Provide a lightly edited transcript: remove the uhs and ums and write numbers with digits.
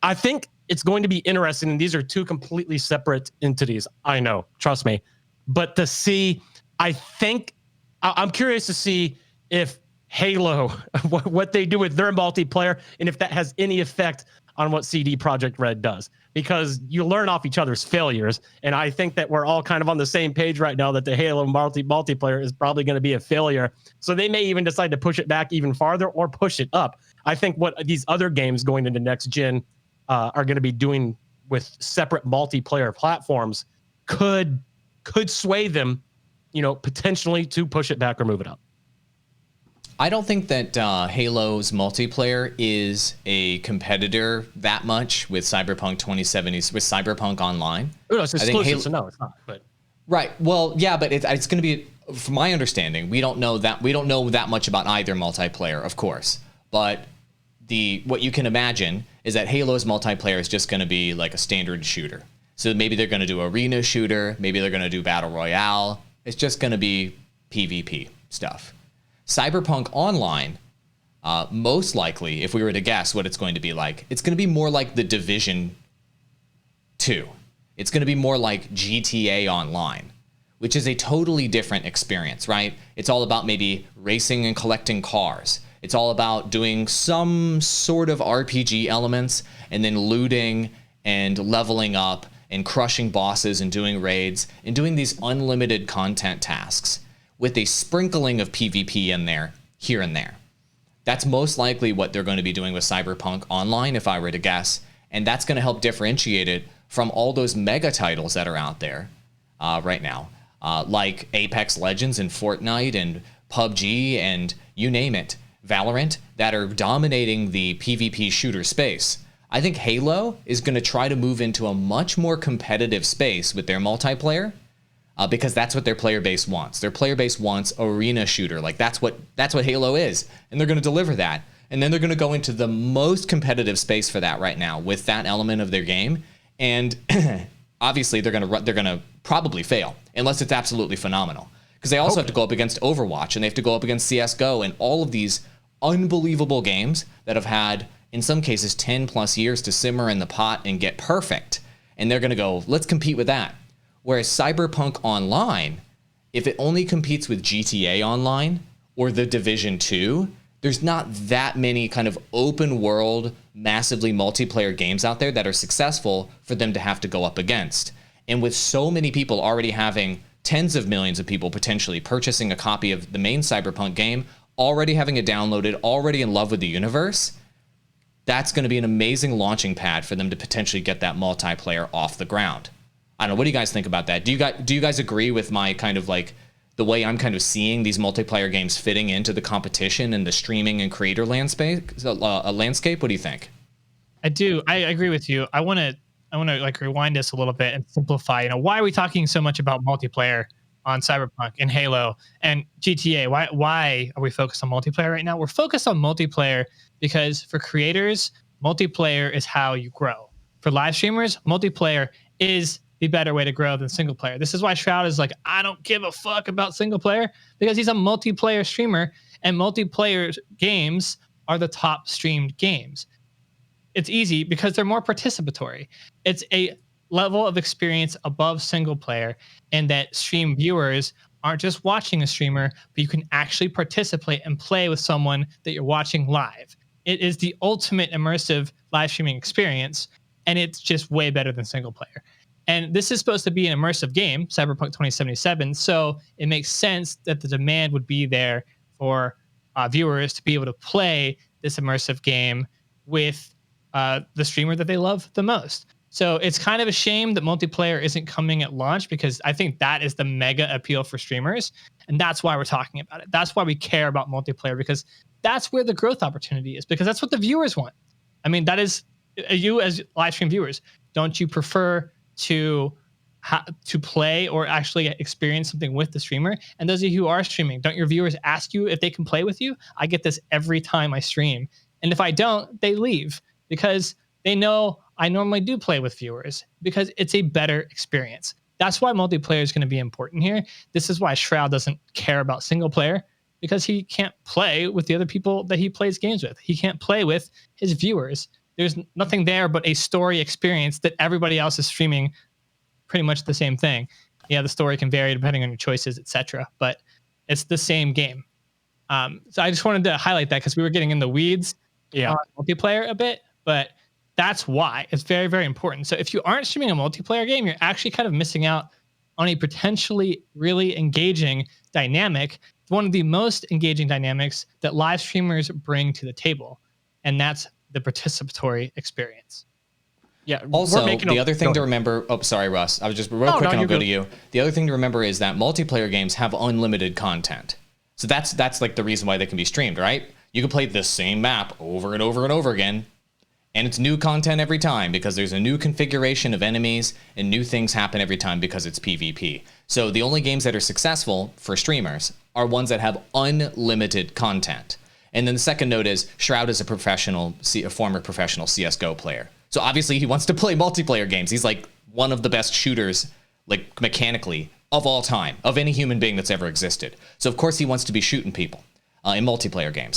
I think it's going to be interesting. And these are two completely separate entities. I know, trust me. But to see, I'm curious to see if Halo, what they do with their multiplayer, and if that has any effect on what CD Projekt Red does, because you learn off each other's failures. And I think that we're all kind of on the same page right now that the Halo multiplayer is probably going to be a failure. So they may even decide to push it back even farther or push it up. I think what these other games going into next gen are going to be doing with separate multiplayer platforms could sway them, potentially to push it back or move it up. I don't think that Halo's multiplayer is a competitor that much with Cyberpunk 2070, with Cyberpunk Online. No, it's exclusive, so no, it's not. But right, well, yeah, but it's going to be, from my understanding, we don't know that much about either multiplayer, of course. But what you can imagine is that Halo's multiplayer is just going to be like a standard shooter. So maybe they're going to do arena shooter, maybe they're going to do battle royale. It's just going to be PvP stuff. Cyberpunk Online, most likely, if we were to guess what it's going to be like, it's going to be more like the Division 2. It's going to be more like GTA Online, which is a totally different experience, right? It's all about maybe racing and collecting cars. It's all about doing some sort of RPG elements and then looting and leveling up and crushing bosses and doing raids and doing these unlimited content tasks, with a sprinkling of PvP in there, here and there. That's most likely what they're going to be doing with Cyberpunk Online, if I were to guess, and that's going to help differentiate it from all those mega titles that are out there right now, like Apex Legends and Fortnite and PUBG and you name it, Valorant, that are dominating the PvP shooter space. I think Halo is going to try to move into a much more competitive space with their multiplayer, because that's what their player base wants. Their player base wants arena shooter. Like that's what Halo is, and they're going to deliver that. And then they're going to go into the most competitive space for that right now with that element of their game. And obviously they're going to probably fail unless it's absolutely phenomenal, because they also have to go up against Overwatch and they have to go up against CS:GO and all of these unbelievable games that have had, in some cases, 10 plus years to simmer in the pot and get perfect. And they're going to go, let's compete with that. Whereas Cyberpunk Online, if it only competes with GTA Online or The Division 2, there's not that many kind of open world, massively multiplayer games out there that are successful for them to have to go up against. And with so many people already having, tens of millions of people potentially purchasing a copy of the main Cyberpunk game, already having it downloaded, already in love with the universe, that's going to be an amazing launching pad for them to potentially get that multiplayer off the ground. I don't know. What do you guys think about that? Do you guys agree with my kind of like the way I'm kind of seeing these multiplayer games fitting into the competition and the streaming and creator landscape? What do you think? I do. I agree with you. I want to like rewind this a little bit and simplify. Why are we talking so much about multiplayer on Cyberpunk and Halo and GTA? Why are we focused on multiplayer right now? We're focused on multiplayer because for creators, multiplayer is how you grow. For live streamers, multiplayer is the better way to grow than single player. This is why Shroud is like, I don't give a fuck about single player, because he's a multiplayer streamer, and multiplayer games are the top streamed games. It's easy because they're more participatory. It's a level of experience above single player, and that stream viewers aren't just watching a streamer, but you can actually participate and play with someone that you're watching live. It is the ultimate immersive live streaming experience, and it's just way better than single player. And this is supposed to be an immersive game, Cyberpunk 2077, so it makes sense that the demand would be there for viewers to be able to play this immersive game with the streamer that they love the most. So it's kind of a shame that multiplayer isn't coming at launch, because I think that is the mega appeal for streamers. And that's why we're talking about it. That's why we care about multiplayer, because that's where the growth opportunity is, because that's what the viewers want. I mean, that is, you as live stream viewers, don't you prefer to play or actually experience something with the streamer? And those of you who are streaming, don't your viewers ask you if they can play with you? I get this every time I stream. And if I don't, they leave, because they know I normally do play with viewers, because it's a better experience. That's why multiplayer is going to be important here. This is why Shroud doesn't care about single player, because he can't play with the other people that he plays games with. He can't play with his viewers. there's nothing there but a story experience that everybody else is streaming pretty much the same thing. Yeah, the story can vary depending on your choices, etc. But it's the same game. So I just wanted to highlight that because we were getting in the weeds on multiplayer a bit, but that's why it's very, very important. So if you aren't streaming a multiplayer game, you're actually kind of missing out on a potentially really engaging dynamic, one of the most engaging dynamics that live streamers bring to the table, and that's the participatory experience. Yeah. Also, the other thing to remember. Oh, sorry, Russ. I was just real quick, and I'll go to you. The other thing to remember is that multiplayer games have unlimited content. So that's like the reason why they can be streamed, right? You can play the same map over and over and over again, and it's new content every time because there's a new configuration of enemies and new things happen every time because it's PvP. So the only games that are successful for streamers are ones that have unlimited content. And then the second note is Shroud is a former professional CSGO player. So obviously he wants to play multiplayer games. He's like one of the best shooters, like mechanically, of all time, of any human being that's ever existed. So of course he wants to be shooting people in multiplayer games.